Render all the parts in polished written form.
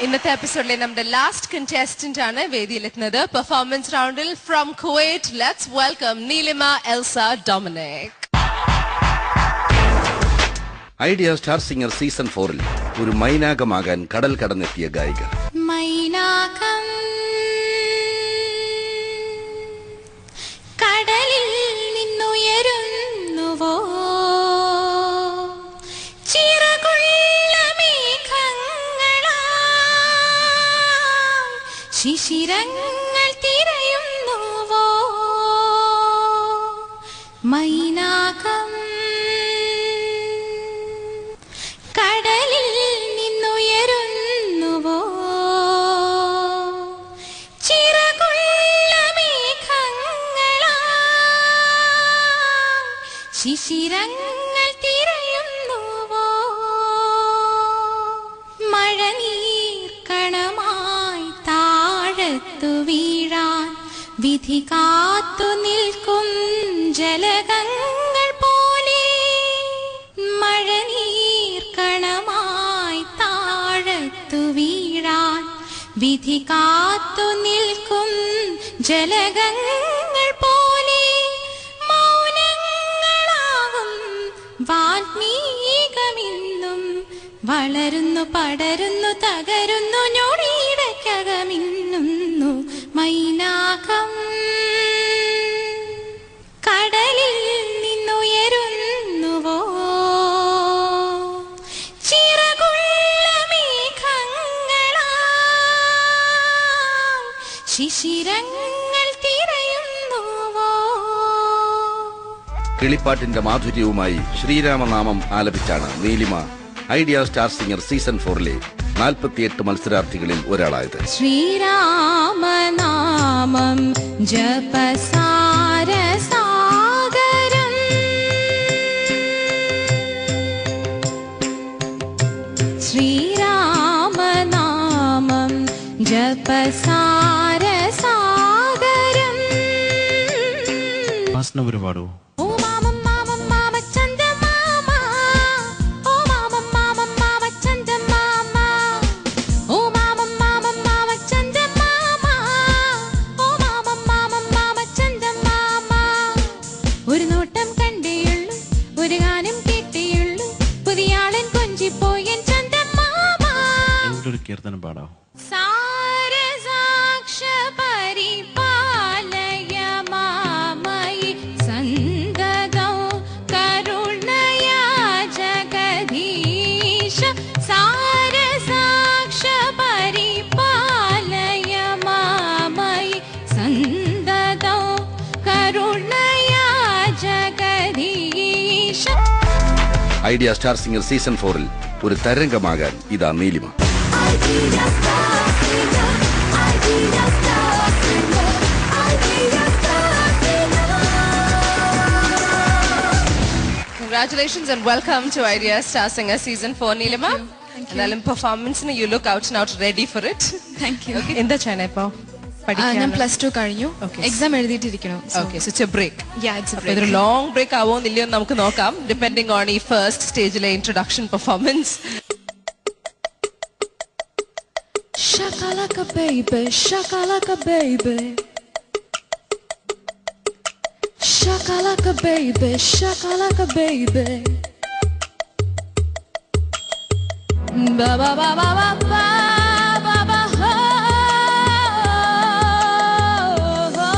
ഇന്നത്തെ എപ്പിസോഡിലെ നമ്മുടെ last contestant ആണ് വേദിയിലെത്തുന്നത്. പെർഫോമൻസ് റൗണ്ടിൽ from Kuwait, let's welcome Neelima Elsa Dominic. Idea Star Singer season 4-ൽ ഒരു മൈനാകമാകാൻ കടൽ കടന്നെത്തിയ ഗായിക. മൈനാകം കടലിൽ നിന്നുയരുന്നുവോ, ചിറകുള്ള മേഘങ്ങളാ ശിശിരങ്ങൾ തിരയുന്നുവോ. മൈനാകം കടലിൽ നിന്നുയരുന്നുവോ, ചിറകുള്ള മേഘങ്ങളാ ശിശിരങ്ങൾ തിരയുന്നുവോ. മഴനീർക്കണമായി താഴത്തു വീഴാൻ വിധി കാത്തു നിൽക്കും ജലകങ്ങൾ പോലെ. മഴനീർക്കണമായി താഴത്തു വീഴാൻ വിധി കാത്തു നിൽക്കും ജലകങ്ങൾ പോലെ. മൗനങ്ങളാകും വാൽമീകമിന്നും വളരുന്നു, പടരുന്നു, തകരുന്നു, ഞൊടിയിടയ്ക്കകമിന്നുന്നു. മൈനാകം കടലിൽ നിന്നുയരുന്നുവോ, ചിറകുള്ള മേഘങ്ങളാ ശിശിരങ്ങൾ തിരയുന്നുവോ. കിളിപ്പാട്ടിന്റെ മാധുര്യവുമായി ശ്രീരാമനാമം ആലപിച്ചാണ് നീലിമ ഐഡിയ സ്റ്റാർ സിംഗർ സീസൺ 4-ലെ 48 മത്സരാർത്ഥികളിൽ ഒരാളായത്. ശ്രീരാമനാമം ജപസാരസാഗരം, ശ്രീരാമനാമം ജപസാരസാഗരം. ഒരുപാടോ ഒരു നോട്ടം കണ്ടേയുള്ളൂ, ഒരു ഗാനം കേട്ടേയുള്ളൂ, പുതിയാളൻ കൊഞ്ചിപ്പോയൻ ചന്ദമാമ. എന്തൊരു കീർത്തനം പാടാവോ? സാരസാക്ഷ പരിപാലയ മാമയി സന്തതൗ കരുണയാ ജഗദീശ. സാരസാക്ഷ പരിപാലയ മാമയി സന്തതൗ കരുണയാ ജഗദീശ. ഐഡിയ സ്റ്റാർ സിംഗർ സീസൺ 4-ൽ ഒരു തരംഗമാകാൻ ഇതാ നീലിമ. Congratulations and welcome to Idea Star Singer Season 4, Neelima. എന്നാലും പെർഫോമൻസിന് you look out and out ready for it. Thank you. എന്താ ചെയ്യണേ ഇപ്പോ? ഞാൻ +2 കഴിഞ്ഞു, exam എഴുതിയിട്ടിരിക്കണം. Okay, so it's a break. Yeah, it's a break. ഇതൊരു ലോങ് ബ്രേക്ക് ആവോന്നില്ലയോ നമുക്ക് നോക്കാം, ഡിപെൻഡിങ് ഓൺ ഈ ഫസ്റ്റ് സ്റ്റേജിലെ introduction performance. Shakalaka baby, shakalaka baby, shakalaka baby, shakalaka baby, ba ba ba ba ba ba ba ba ho, ho, ho.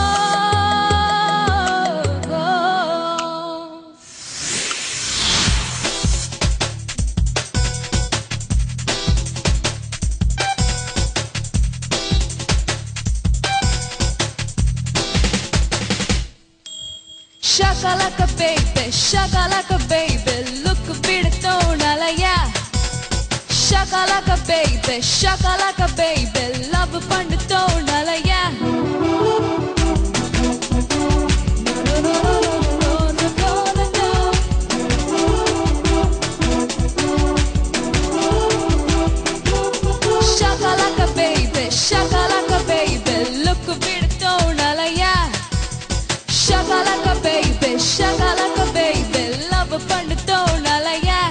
Shakalaka baby, shakalaka baby, look a bit of tonalaya. Shakalaka baby, shakalaka baby, love upon the tonalaya. Shakalaka baby, shakalaka baby, look a bit of tonalaya. Shakalaka baby, shakalaka baby, love upon the tonalaya.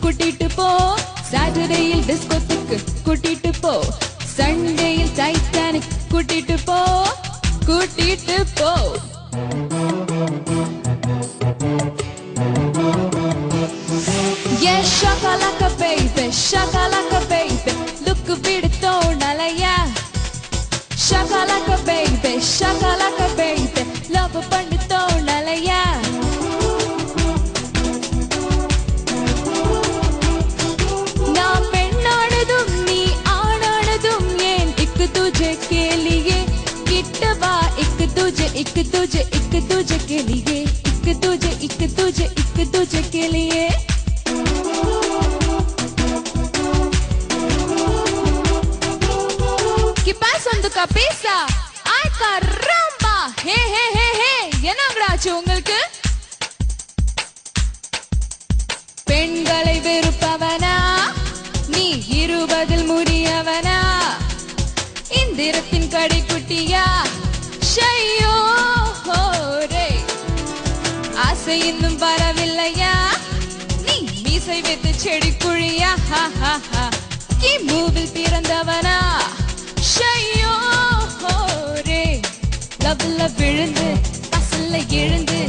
கூட்டிட்டு போ. சாட்டர்டேயில் டிஸ்கோத்துக்கு கூட்டிட்டு போ. சண்டேயில் Titanic கூட்டிட்டு போ. கூட்டிட்டு போ. Yeah, shakalaka baby, shakalaka baby, look viduttonalaya. Shakalaka baby, shakalaka baby, love panduttonalaya. நான் பெண்ணானதும் நீ ஆணானதும் ஏன் இக்கு துஜே கேலியே. கிட்ட வா இக்கு துஜே இக்கு துஜே இக்கு துஜே கேலியே. இக்கு துஜே இக்கு துஜே இக்கு Tujhe கேலியே. ¿Qué pasa en tu cabeza? ¡Ay, caramba! ¡Hey, hey, hey, hey! என்னங்கடாச்சு உங்களுக்கு? பெண்களை வெறுப்பவனா நீ 20 முடியவனா? இந்திரத்தின் கடைக்குட்டியா? ஷையோ ஹோரே ஆசை இன்னும் வரவில்லையா? நீ மீசை வைத்து செடி குழியா? ஹா ஹா ஹா கி மூவில் பிறந்தவனா? ஷையோ ஹோரே லவ்ல விழுந்து பசல்ல எழுந்து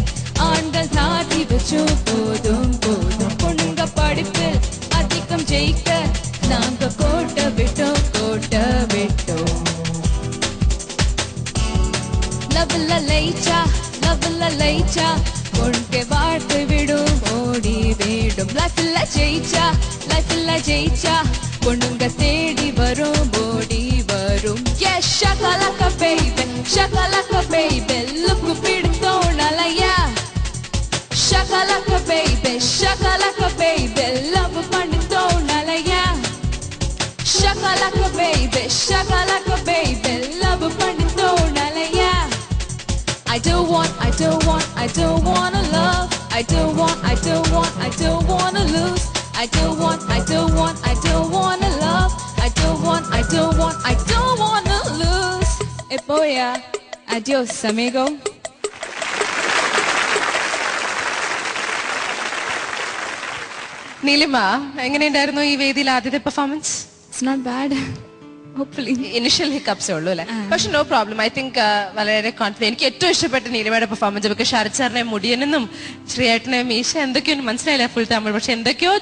ஆண்கள் தாட்டி வச்சோ போதும் போதும். பொண்ணுங்க படிப்பில் அதிகம் ஜெயிக்க நாங்க கோட்டை விட்டோம் கோட்டை விட்டோம். லவ்ல லைச்சா பொண்ணுக்கு வாழ்க்கை விடும் ஓடி விடும். லைஃப்ல ஜெயிச்சா பொண்ணுங்க தேடி வரும் ஓடி வரும். Yes, shakalaka baby, shakalaka baby, look viduttonalaya. Shakalaka baby, shakalaka baby, love panduttonalaya. Shakalaka baby, shakalaka baby, love panduttonalaya. I don't wanna love. I don't wanna lose. I don't wanna love. I don't wanna lose. Epoya, adios amigo. നീലിമ എങ്ങനെയുണ്ടായിരുന്നു ഈ വേദിയിൽ ആദ്യത്തെ performance? It's not bad. Hopefully. Initial ഹിക്കപ്സേ ഉള്ളൂ അല്ലെ? പക്ഷെ no problem. I think വളരെ confident. എനിക്ക് ഏറ്റവും ഇഷ്ടപ്പെട്ട നീലിമയുടെ പെർഫോമൻസ്. ബിക്കോസ് ശരത് സാറിനെ മുടിയനെന്നും ശ്രീയേട്ടനെ മീശ എന്തൊക്കെയോ മനസ്സിലായില്ല ഫുൾ തമിഴ്. പക്ഷെ എന്തൊക്കെയോ